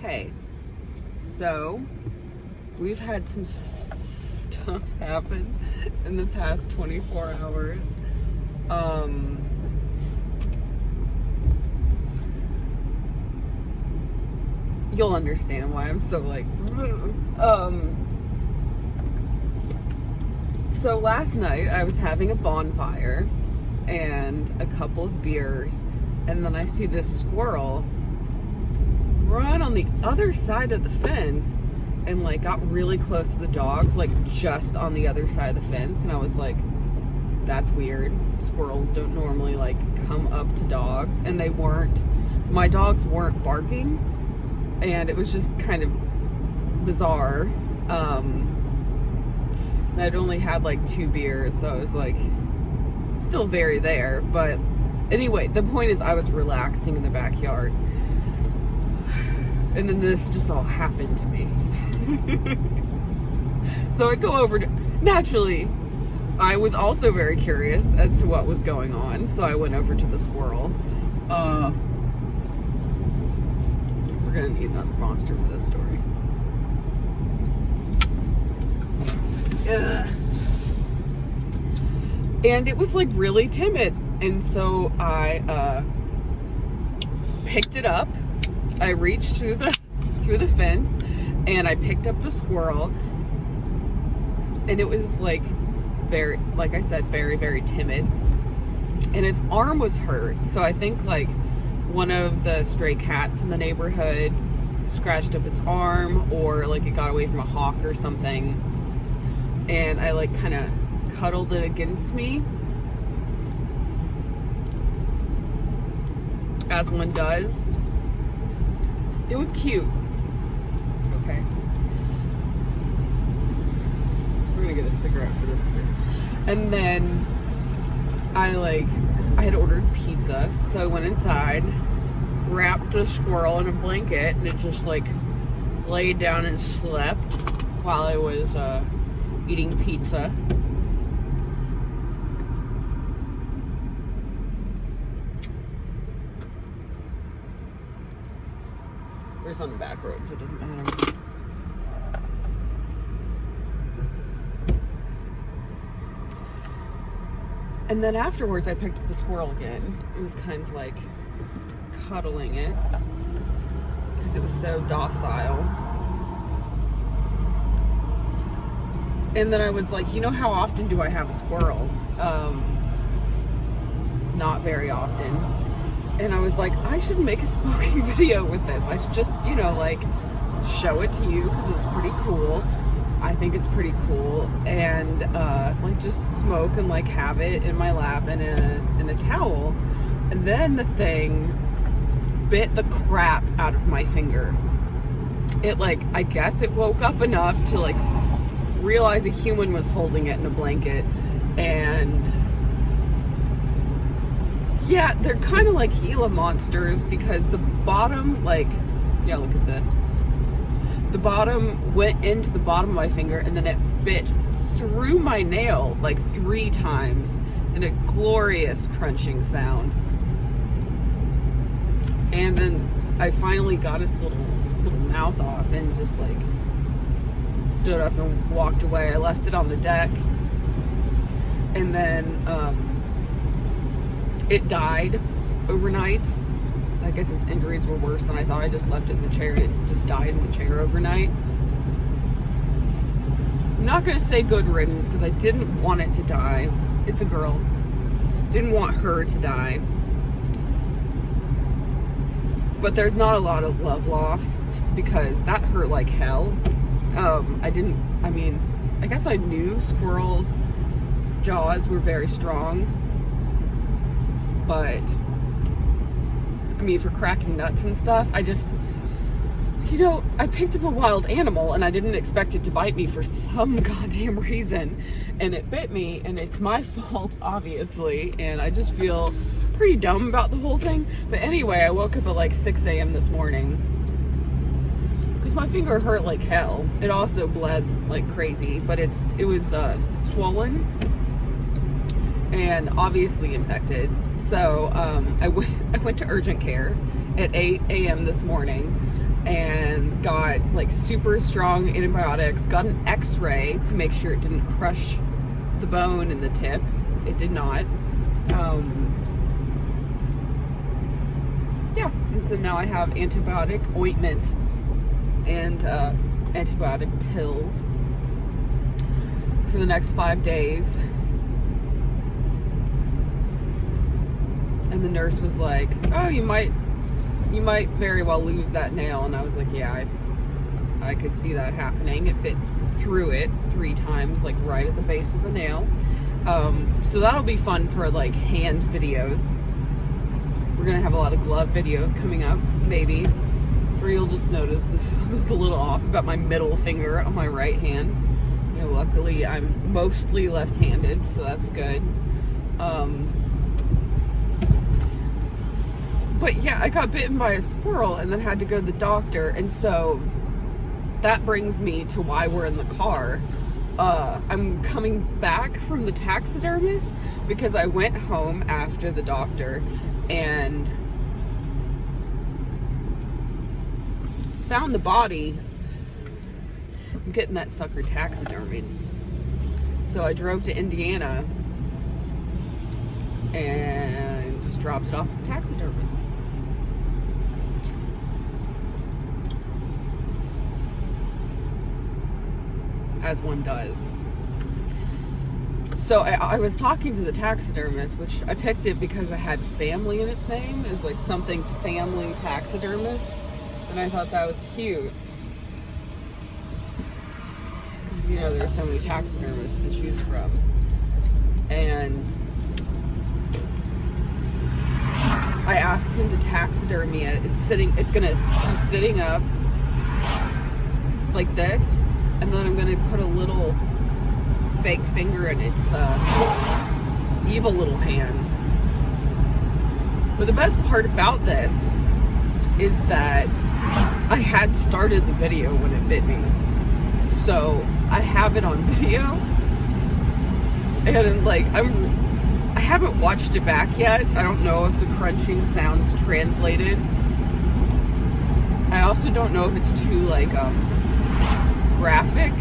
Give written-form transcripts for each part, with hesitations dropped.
Hey, so we've had some stuff happen in the past 24 hours. You'll understand why I'm so like, so last night I was having a bonfire and a couple of beers, and then I see this squirrel run on the other side of the fence and like got really close to the dogs, like just on the other side of the fence. And I was like, that's weird. Squirrels don't normally like come up to dogs, and my dogs weren't barking, and it was just kind of bizarre. And I'd only had like 2 beers, so I was like still very there. But anyway, the point is I was relaxing in the backyard, and then this just all happened to me. So I go over to, naturally, I was also very curious as to what was going on, so I went over to the squirrel. We're gonna need another monster for this story. And it was like really timid, and so I picked it up. I reached through the fence, and I picked up the squirrel, and it was like very, like I said, very, very timid, and its arm was hurt. So I think like one of the stray cats in the neighborhood scratched up its arm, or like it got away from a hawk or something, and I like kind of cuddled it against me, as one does. It was cute. Okay. We're gonna get a cigarette for this too. And then I had ordered pizza, so I went inside, wrapped a squirrel in a blanket, and it just like laid down and slept while I was eating pizza. We're just on the back road, so it doesn't matter. And then afterwards, I picked up the squirrel again. It was kind of like cuddling it because it was so docile. And then I was like, you know, how often do I have a squirrel? Not very often. And I was like, I should make a smoking video with this. I should just, you know, like show it to you because it's pretty cool. I think it's pretty cool. And like just smoke and like have it in my lap in a towel. And then the thing bit the crap out of my finger. It like, I guess it woke up enough to like realize a human was holding it in a blanket. And yeah, they're kind of like Gila monsters because the bottom, like, yeah, look at this. The bottom went into the bottom of my finger, and then it bit through my nail like 3 times in a glorious crunching sound. And then I finally got its little mouth off and just like stood up and walked away. I left it on the deck, and then it died overnight. I guess its injuries were worse than I thought. I just left it in the chair. It just died in the chair overnight. I'm not going to say good riddance because I didn't want it to die. It's a girl. Didn't want her to die. But there's not a lot of love lost because that hurt like hell. I guess I knew squirrels' jaws were very strong. But I mean, for cracking nuts and stuff, I just, you know, I picked up a wild animal and I didn't expect it to bite me for some goddamn reason. And it bit me, and it's my fault, obviously. And I just feel pretty dumb about the whole thing. But anyway, I woke up at like 6 a.m. this morning because my finger hurt like hell. It also bled like crazy, but it was swollen and obviously infected. So I went to urgent care at 8 a.m. this morning, and got like super strong antibiotics, got an x-ray to make sure it didn't crush the bone in the tip. It did not. Yeah, and so now I have antibiotic ointment and antibiotic pills for the next 5 days. And the nurse was like, oh, you might very well lose that nail. And I was like, yeah, I could see that happening. It bit through it 3 times, like right at the base of the nail. So that'll be fun for like hand videos. We're gonna have a lot of glove videos coming up, maybe, where you'll just notice this is a little off about my middle finger on my right hand. You know, luckily I'm mostly left-handed, so that's good. But yeah, I got bitten by a squirrel and then had to go to the doctor, and so that brings me to why we're in the car. I'm coming back from the taxidermist because I went home after the doctor and found the body. I'm getting that sucker taxidermied. So I drove to Indiana and just dropped it off at the taxidermist. As one does. So I was talking to the taxidermist, which I picked it because it had family in its name. It was like something family taxidermist. And I thought that was cute. Because, you know, there's so many taxidermists to choose from. And I asked him to taxidermy it. It's gonna be sitting up like this. And then I'm going to put a little fake finger in its evil little hands. But the best part about this is that I had started the video when it bit me. So I have it on video. And like, I haven't watched it back yet. I don't know if the crunching sounds translated. I also don't know if it's too like, graphic.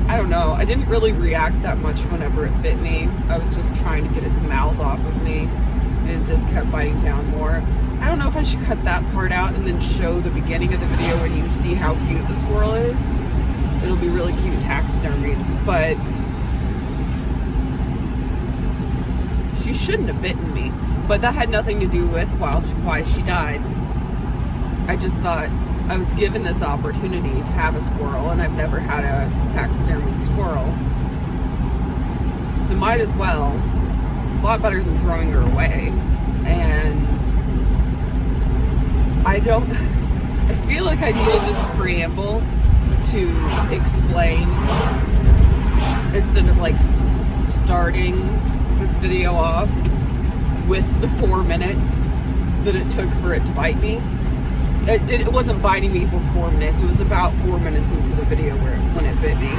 I don't know. I didn't really react that much whenever it bit me. I was just trying to get its mouth off of me, and it just kept biting down more. I don't know if I should cut that part out and then show the beginning of the video when you see how cute the squirrel is. It'll be really cute taxidermied, but she shouldn't have bitten me. But that had nothing to do with why she died. I just thought I was given this opportunity to have a squirrel, and I've never had a taxidermied squirrel. So might as well. A lot better than throwing her away. And I feel like I needed this preamble to explain, instead of like starting this video off with the 4 minutes that it took for it to bite me. It wasn't biting me for 4 minutes. It was about 4 minutes into the video when it bit me.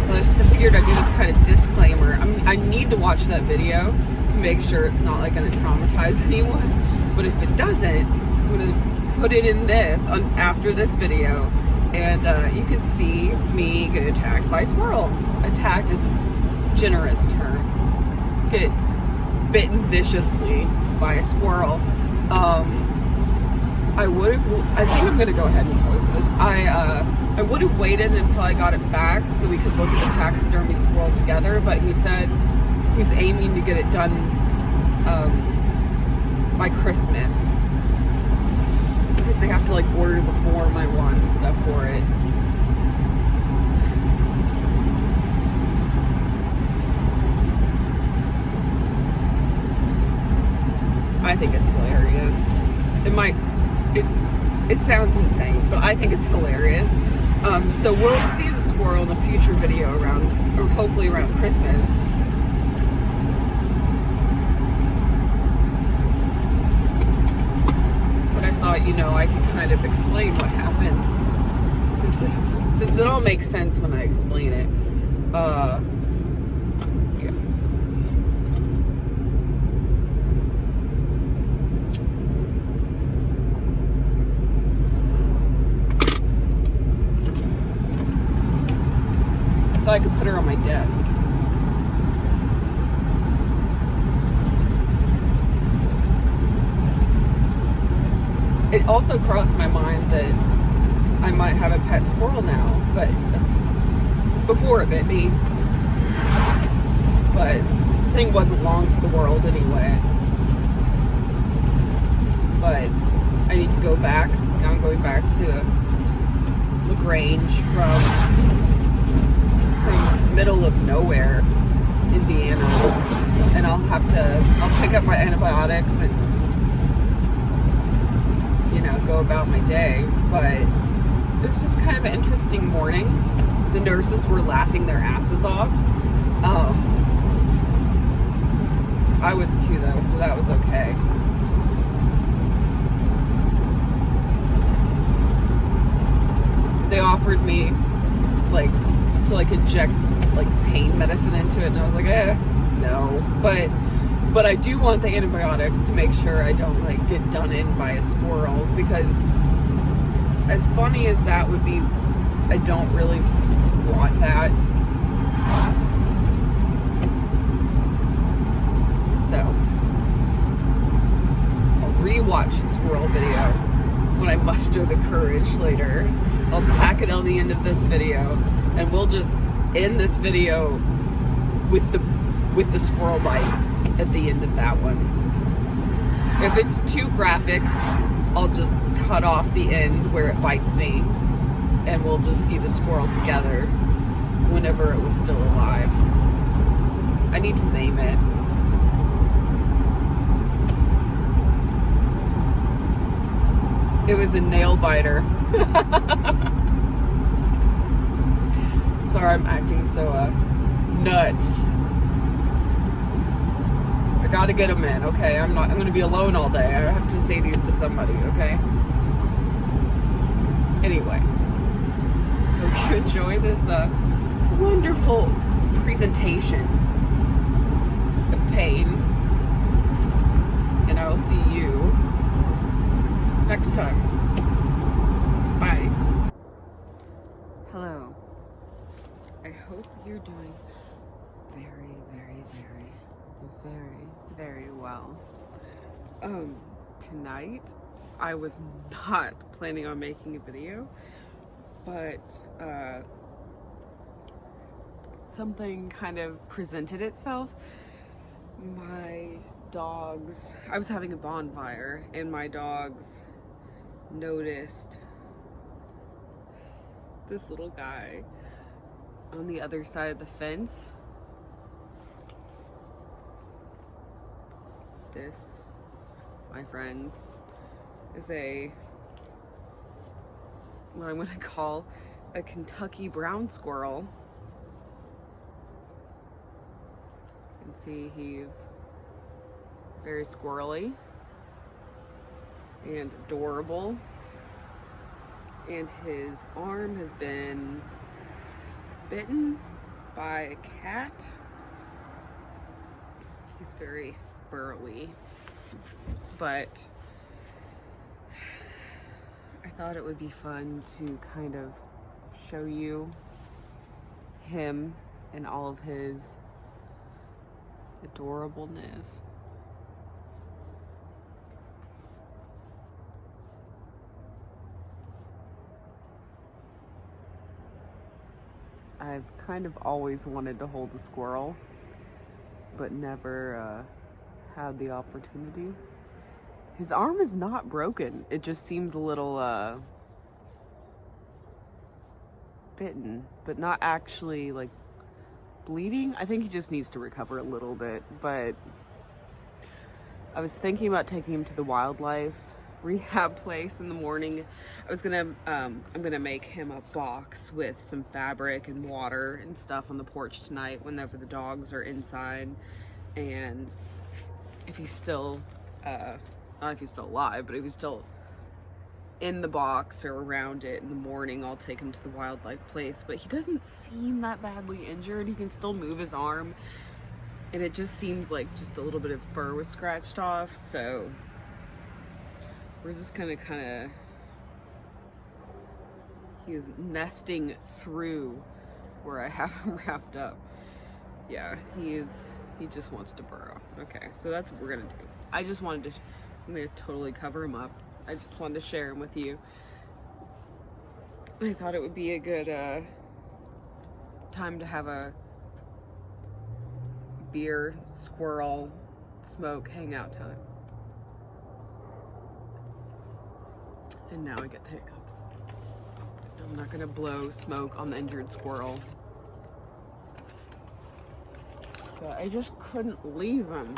So I figured I'd do this kind of disclaimer. I need to watch that video to make sure it's not like going to traumatize anyone. But if it doesn't, I'm going to put it in this after this video, and you can see me get attacked by a squirrel. Attacked is a generous term. Get bitten viciously by a squirrel. I think I'm gonna go ahead and post this. I would have waited until I got it back so we could look at the taxidermied squirrel together, but he said he's aiming to get it done by Christmas, because they have to like order the form I want and stuff for it. I think it's hilarious. It sounds insane, but I think it's hilarious. So we'll see the squirrel in a future video or hopefully around Christmas. But I thought, I could kind of explain what happened, since it all makes sense when I explain it. Yeah. thought I could put her on my desk. It also crossed my mind that I might have a pet squirrel now, but before it bit me. But the thing wasn't long for the world anyway. But I need to go back. Now I'm going back to LaGrange from middle of nowhere, Indiana, and I'll pick up my antibiotics and, you know, go about my day. But it was just kind of an interesting morning. The nurses were laughing their asses off. I was too, though, so that was okay. They offered me to inject pain medicine into it, and I was like, no. But I do want the antibiotics to make sure I don't get done in by a squirrel, because as funny as that would be, I don't really want that. So I'll rewatch the squirrel video when I muster the courage later. I'll tack it on the end of this video, and we'll just end this video with the squirrel bite at the end of that one. If it's too graphic, I'll just cut off the end where it bites me, and we'll just see the squirrel together whenever it was still alive. I need to name it. It was a nail biter. Sorry, I'm acting so nuts. I gotta get them in, okay? I'm gonna be alone all day. I have to say these to somebody, okay? Anyway, hope you enjoy this wonderful presentation of pain, and I will see you next time. Bye. Hello. I hope you're doing very, very, very, very, very well. Tonight I was not planning on making a video, but something kind of presented itself. I was having a bonfire, and my dogs noticed this little guy on the other side of the fence. This, my friends, is what I'm gonna call a Kentucky brown squirrel. You can see he's very squirrely and adorable, and his arm has been bitten by a cat. He's very burrowy, but I thought it would be fun to kind of show you him and all of his adorableness. I've kind of always wanted to hold a squirrel, but never had the opportunity. His arm is not broken. It just seems a little bitten, but not actually bleeding. I think he just needs to recover a little bit, but I was thinking about taking him to the wildlife rehab place in the morning. I'm gonna make him a box with some fabric and water and stuff on the porch tonight whenever the dogs are inside. And if he's still not if he's still alive, but if he's still in the box or around it in the morning, I'll take him to the wildlife place. But he doesn't seem that badly injured. He can still move his arm, and it just seems like just a little bit of fur was scratched off. So we're just he is nesting through where I have him wrapped up. Yeah, he just wants to burrow. Okay, so that's what we're gonna do. I just wanted to, I'm gonna totally cover him up. I just wanted to share him with you. I thought it would be a good time to have a beer, squirrel, smoke, hangout time. And now I get the hiccups. I'm not gonna blow smoke on the injured squirrel. But I just couldn't leave him.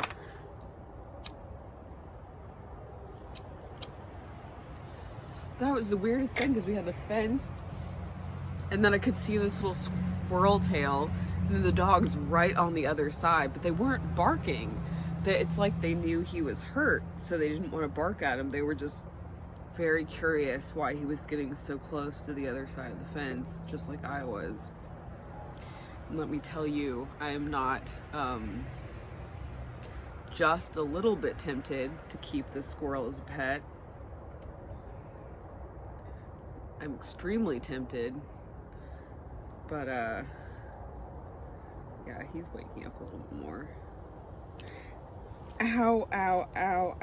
That was the weirdest thing because we had the fence and then I could see this little squirrel tail and then the dog's right on the other side, but they weren't barking. It's like they knew he was hurt, so they didn't want to bark at him. They were just very curious why he was getting so close to the other side of the fence, just like I was. And let me tell you, I am not just a little bit tempted to keep this squirrel as a pet. I'm extremely tempted, but yeah, he's waking up a little bit more. Ow, ow, ow,